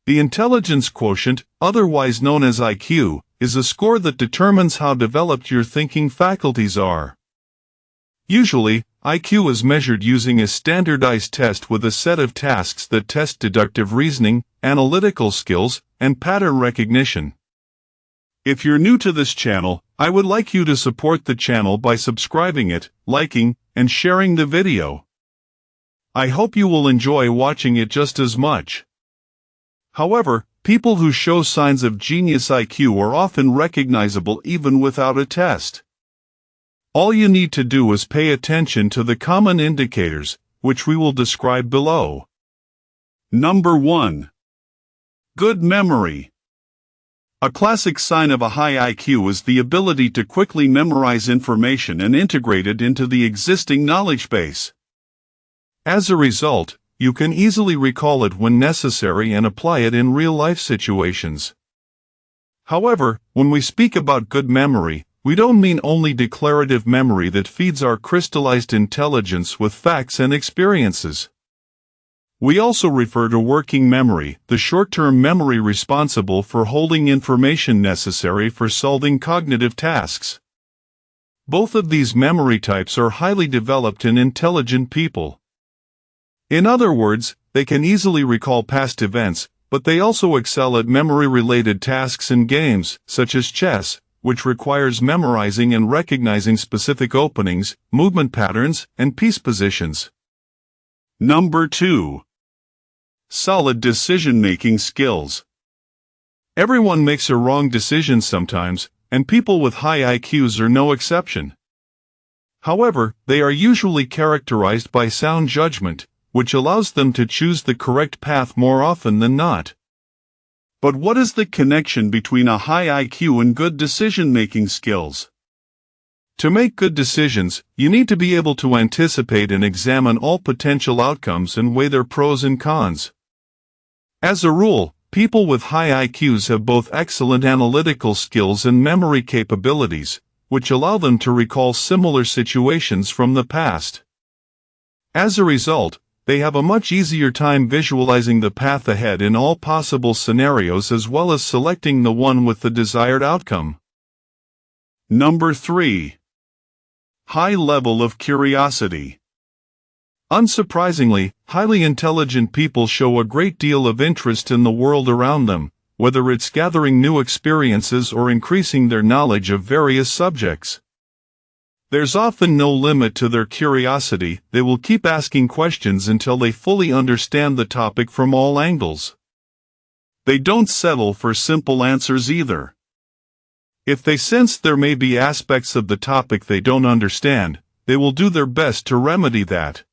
The intelligence quotient, otherwise known as IQ, is a score that determines how developed your thinking faculties are. Usually, IQ is measured using a standardized test with a set of tasks that test deductive reasoning, analytical skills, and pattern recognition. If you're new to this channel, I would like you to support the channel by subscribing it, liking, and sharing the video. I hope you will enjoy watching it just as much. However, people who show signs of genius IQ are often recognizable even without a test. All you need to do is pay attention to the common indicators, which we will describe below. Number 1. Good memory. A classic sign of a high IQ is the ability to quickly memorize information and integrate it into the existing knowledge base. As a result, you can easily recall it when necessary and apply it in real-life situations. However, when we speak about good memory, we don't mean only declarative memory that feeds our crystallized intelligence with facts and experiences. We also refer to working memory, the short-term memory responsible for holding information necessary for solving cognitive tasks. Both of these memory types are highly developed in intelligent people. In other words, they can easily recall past events, but they also excel at memory-related tasks in games, such as chess, which requires memorizing and recognizing specific openings, movement patterns, and piece positions. Number 2. Solid decision-making skills. Everyone makes a wrong decision sometimes, and people with high IQs are no exception. However, they are usually characterized by sound judgment, which allows them to choose the correct path more often than not. But what is the connection between a high IQ and good decision-making skills? To make good decisions, you need to be able to anticipate and examine all potential outcomes and weigh their pros and cons. As a rule, people with high IQs have both excellent analytical skills and memory capabilities, which allow them to recall similar situations from the past. As a result, they have a much easier time visualizing the path ahead in all possible scenarios as well as selecting the one with the desired outcome. Number 3. High level of curiosity. Unsurprisingly, highly intelligent people show a great deal of interest in the world around them, whether it's gathering new experiences or increasing their knowledge of various subjects. There's often no limit to their curiosity. They will keep asking questions until they fully understand the topic from all angles. They don't settle for simple answers either. If they sense there may be aspects of the topic they don't understand, they will do their best to remedy that.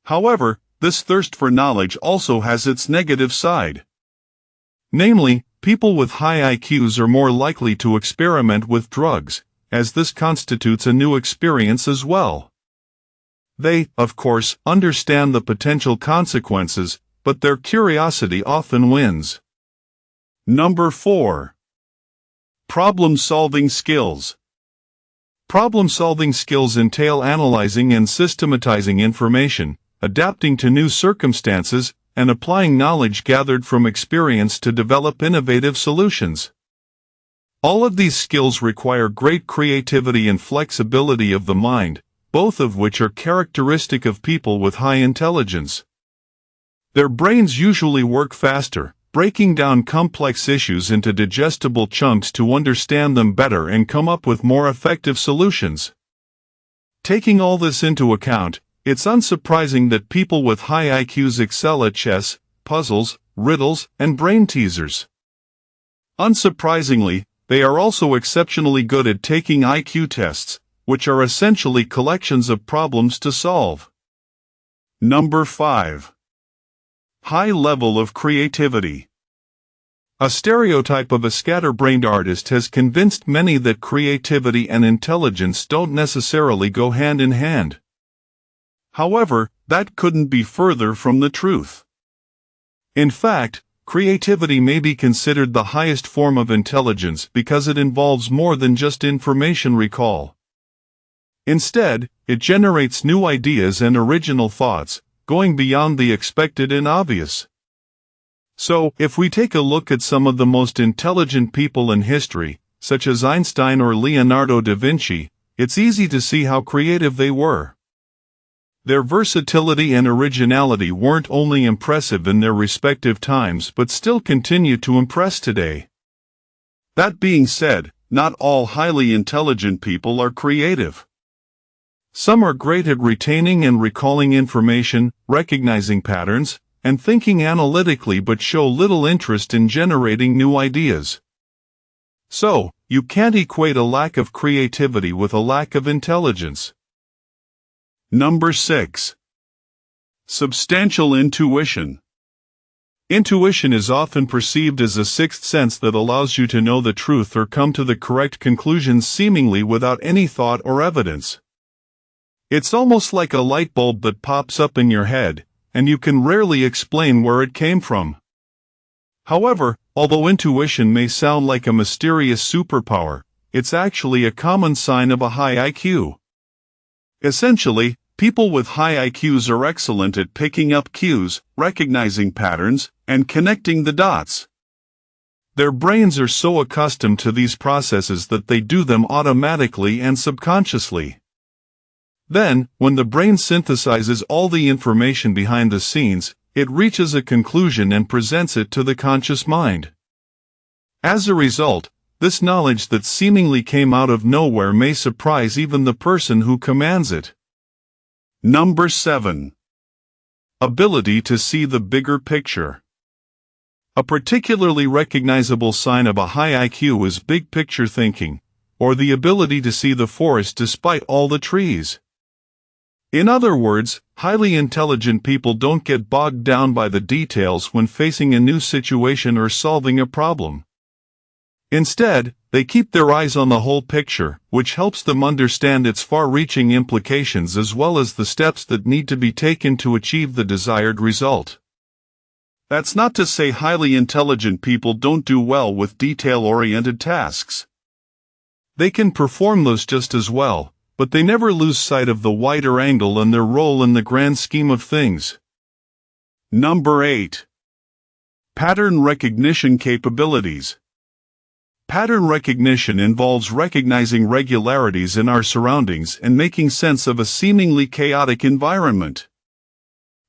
However, this thirst for knowledge also has its negative side. Namely, people with high IQs are more likely to experiment with drugs, as this constitutes a new experience as well. They, of course, understand the potential consequences, but their curiosity often wins. Number 4. Problem-solving skills. Problem-solving skills entail analyzing and systematizing information, adapting to new circumstances, and applying knowledge gathered from experience to develop innovative solutions. All of these skills require great creativity and flexibility of the mind, both of which are characteristic of people with high intelligence. Their brains usually work faster, breaking down complex issues into digestible chunks to understand them better and come up with more effective solutions. Taking all this into account, it's unsurprising that people with high IQs excel at chess, puzzles, riddles, and brain teasers. Unsurprisingly, they are also exceptionally good at taking IQ tests, which are essentially collections of problems to solve. Number 5. High level of creativity. A stereotype of a scatterbrained artist has convinced many that creativity and intelligence don't necessarily go hand in hand. However, that couldn't be further from the truth. In fact, creativity may be considered the highest form of intelligence because it involves more than just information recall. Instead, it generates new ideas and original thoughts, going beyond the expected and obvious. So, if we take a look at some of the most intelligent people in history, such as Einstein or Leonardo da Vinci, it's easy to see how creative they were. Their versatility and originality weren't only impressive in their respective times but still continue to impress today. That being said, not all highly intelligent people are creative. Some are great at retaining and recalling information, recognizing patterns, and thinking analytically but show little interest in generating new ideas. So, you can't equate a lack of creativity with a lack of intelligence. Number 6. Substantial intuition. Intuition is often perceived as a sixth sense that allows you to know the truth or come to the correct conclusions seemingly without any thought or evidence. It's almost like a light bulb that pops up in your head, and you can rarely explain where it came from. However, although intuition may sound like a mysterious superpower, it's actually a common sign of a high IQ. Essentially, people with high IQs are excellent at picking up cues, recognizing patterns, and connecting the dots. Their brains are so accustomed to these processes that they do them automatically and subconsciously. Then, when the brain synthesizes all the information behind the scenes, it reaches a conclusion and presents it to the conscious mind. As a result, this knowledge that seemingly came out of nowhere may surprise even the person who commands it. Number 7. Ability to see the bigger picture. A particularly recognizable sign of a high IQ is big picture thinking, or the ability to see the forest despite all the trees. In other words, highly intelligent people don't get bogged down by the details when facing a new situation or solving a problem. Instead, they keep their eyes on the whole picture, which helps them understand its far-reaching implications as well as the steps that need to be taken to achieve the desired result. That's not to say highly intelligent people don't do well with detail-oriented tasks. They can perform those just as well, but they never lose sight of the wider angle and their role in the grand scheme of things. Number 8. Pattern recognition capabilities. Pattern recognition involves recognizing regularities in our surroundings and making sense of a seemingly chaotic environment.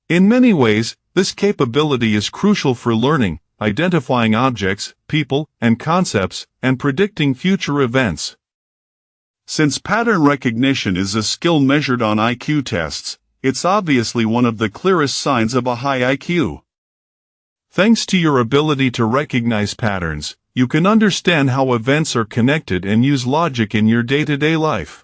In many ways, this capability is crucial for learning, identifying objects, people, and concepts, and predicting future events. Since pattern recognition is a skill measured on IQ tests, it's obviously one of the clearest signs of a high IQ. Thanks to your ability to recognize patterns, you can understand how events are connected and use logic in your day-to-day life.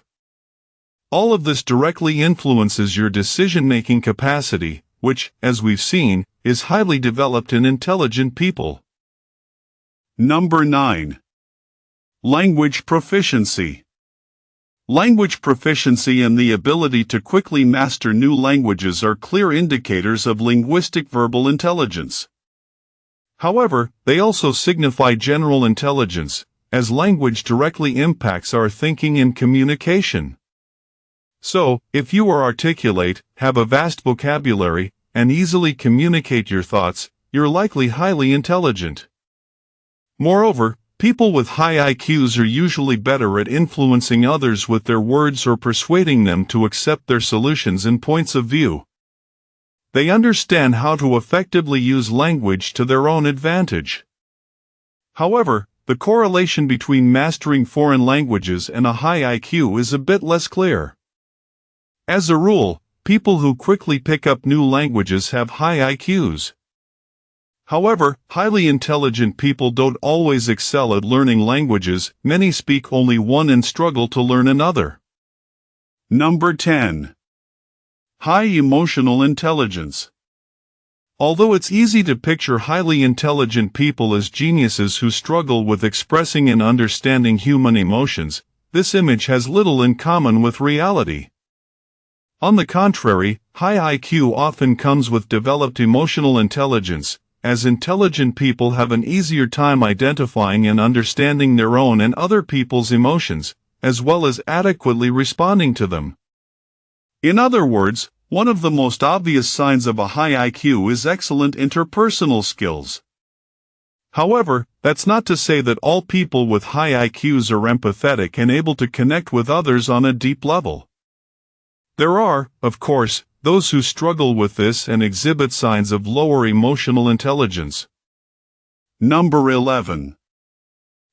All of this directly influences your decision-making capacity, which, as we've seen, is highly developed in intelligent people. Number 9. Language proficiency. Language proficiency and the ability to quickly master new languages are clear indicators of linguistic verbal intelligence. However, they also signify general intelligence, as language directly impacts our thinking and communication. So, if you are articulate, have a vast vocabulary, and easily communicate your thoughts, you're likely highly intelligent. Moreover, people with high IQs are usually better at influencing others with their words or persuading them to accept their solutions and points of view. They understand how to effectively use language to their own advantage. However, the correlation between mastering foreign languages and a high IQ is a bit less clear. As a rule, people who quickly pick up new languages have high IQs. However, highly intelligent people don't always excel at learning languages. Many speak only one and struggle to learn another. Number 10. High emotional intelligence. Although it's easy to picture highly intelligent people as geniuses who struggle with expressing and understanding human emotions, this image has little in common with reality. On the contrary, high IQ often comes with developed emotional intelligence, as intelligent people have an easier time identifying and understanding their own and other people's emotions, as well as adequately responding to them. In other words, one of the most obvious signs of a high IQ is excellent interpersonal skills. However, that's not to say that all people with high IQs are empathetic and able to connect with others on a deep level. There are, of course, those who struggle with this and exhibit signs of lower emotional intelligence. Number 11.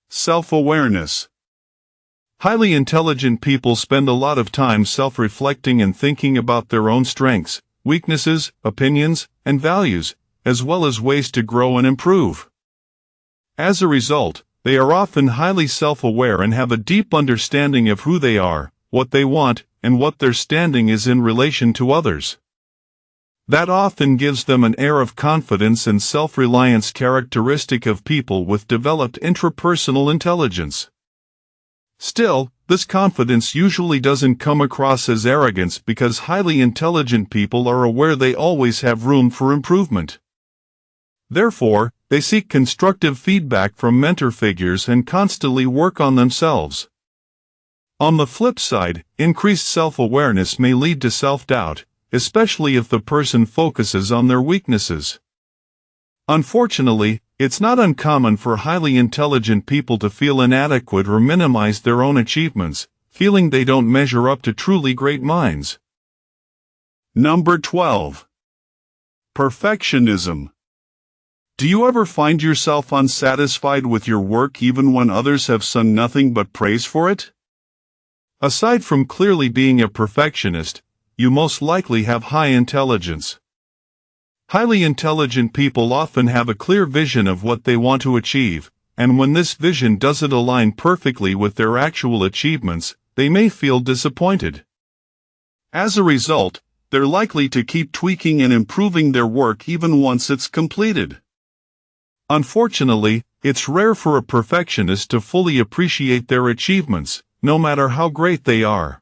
Self-awareness. Highly intelligent people spend a lot of time self-reflecting and thinking about their own strengths, weaknesses, opinions, and values, as well as ways to grow and improve. As a result, they are often highly self-aware and have a deep understanding of who they are, what they want, and what their standing is in relation to others. That often gives them an air of confidence and self-reliance characteristic of people with developed intrapersonal intelligence. Still, this confidence usually doesn't come across as arrogance because highly intelligent people are aware they always have room for improvement. Therefore, they seek constructive feedback from mentor figures and constantly work on themselves. On the flip side, increased self-awareness may lead to self-doubt, especially if the person focuses on their weaknesses. Unfortunately, it's not uncommon for highly intelligent people to feel inadequate or minimize their own achievements, feeling they don't measure up to truly great minds. Number 12. Perfectionism. Do you ever find yourself unsatisfied with your work even when others have sung nothing but praise for it? Aside from clearly being a perfectionist, you most likely have high intelligence. Highly intelligent people often have a clear vision of what they want to achieve, and when this vision doesn't align perfectly with their actual achievements, they may feel disappointed. As a result, they're likely to keep tweaking and improving their work even once it's completed. Unfortunately, it's rare for a perfectionist to fully appreciate their achievements, no matter how great they are.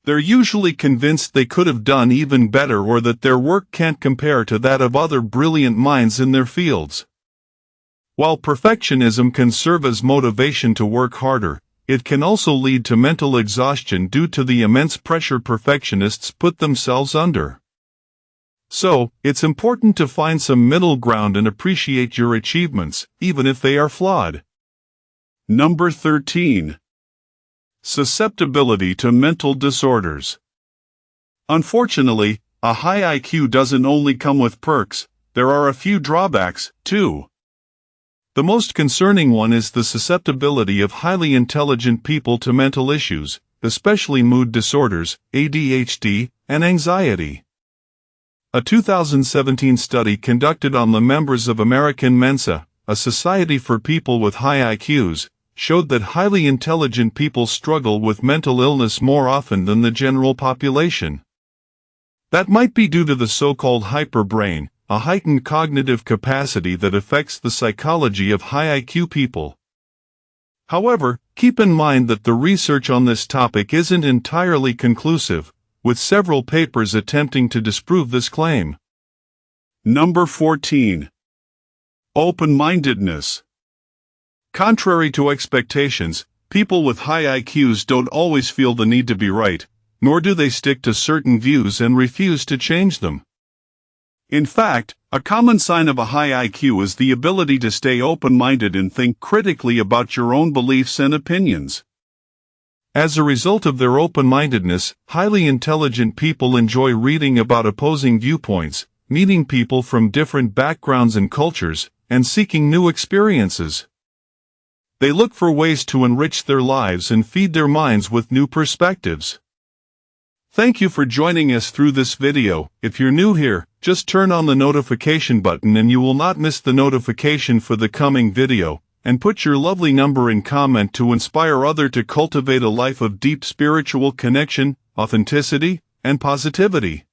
They're usually convinced they could have done even better or that their work can't compare to that of other brilliant minds in their fields. While perfectionism can serve as motivation to work harder, it can also lead to mental exhaustion due to the immense pressure perfectionists put themselves under. So, it's important to find some middle ground and appreciate your achievements, even if they are flawed. Number 13. Susceptibility to mental disorders. Unfortunately, a high IQ doesn't only come with perks, there are a few drawbacks, too. The most concerning one is the susceptibility of highly intelligent people to mental issues, especially mood disorders, ADHD, and anxiety. A 2017 study conducted on the members of American Mensa, a society for people with high IQs, showed that highly intelligent people struggle with mental illness more often than the general population. That might be due to the so-called hyperbrain, a heightened cognitive capacity that affects the psychology of high IQ people. However, keep in mind that the research on this topic isn't entirely conclusive, with several papers attempting to disprove this claim. Number 14. Open-mindedness. Contrary to expectations, people with high IQs don't always feel the need to be right, nor do they stick to certain views and refuse to change them. In fact, a common sign of a high IQ is the ability to stay open-minded and think critically about your own beliefs and opinions. As a result of their open-mindedness, highly intelligent people enjoy reading about opposing viewpoints, meeting people from different backgrounds and cultures, and seeking new experiences. They look for ways to enrich their lives and feed their minds with new perspectives. Thank you for joining us through this video. If you're new here, just turn on the notification button and you will not miss the notification for the coming video, and put your lovely number in comment to inspire others to cultivate a life of deep spiritual connection, authenticity, and positivity.